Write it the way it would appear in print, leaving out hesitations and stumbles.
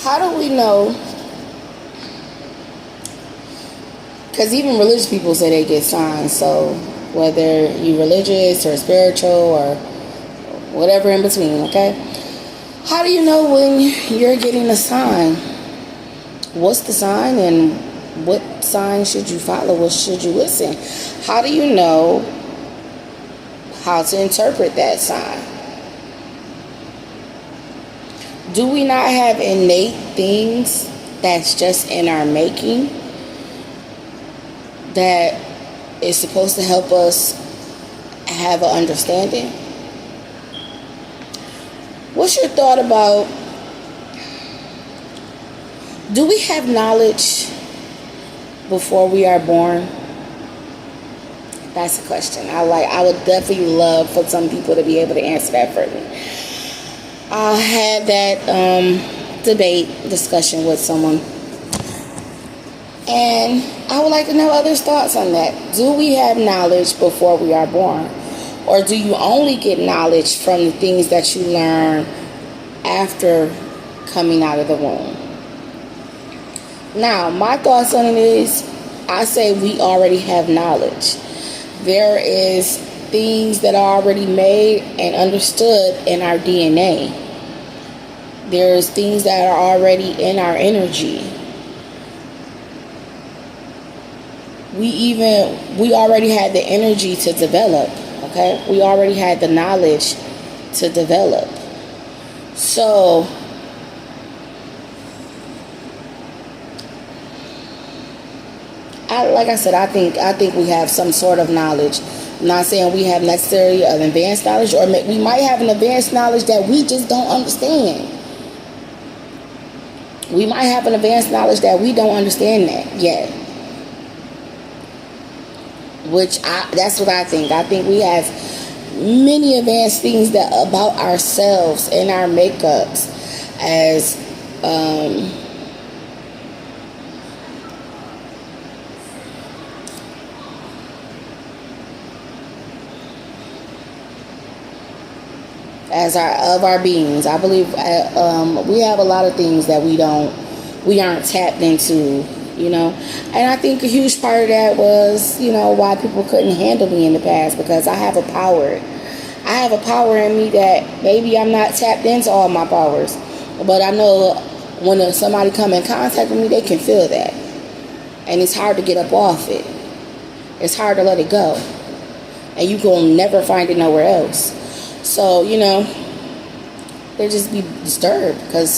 How do we know? Because even religious people say they get signs. So whether you're religious or spiritual or whatever in between, okay? How do you know when you're getting a sign? What's the sign, and what sign should you follow? What should you listen? How do you know how to interpret that sign? Do we not have innate things that's just in our making that is supposed to help us have an understanding? What's your thought about, do we have knowledge before we are born? That's a question. I would definitely love for some people to be able to answer that for me. I had that discussion with someone, and I would like to know others' thoughts on that. Do we have knowledge before we are born? Or do you only get knowledge from the things that you learn after coming out of the womb? Now, my thoughts on it is, I say we already have knowledge. There is things that are already made and understood in our DNA. There's things that are already in our energy. We already had the energy to develop, okay? We already had the knowledge to develop. So, like I said, I think we have some sort of knowledge. I'm not saying we have necessarily an advanced knowledge, or we might have an advanced knowledge that we just don't understand. We might have an advanced knowledge that we don't understand that yet. That's what I think. I think we have many advanced things that about ourselves and our makeups as our beings. I believe we have a lot of things that we aren't tapped into, and I think a huge part of that was, why people couldn't handle me in the past, because I have a power in me that maybe I'm not tapped into all my powers, but I know when somebody come in contact with me, they can feel that, and it's hard to get up off it. It's hard to let it go, and you will never find it nowhere else. So, they just be disturbed because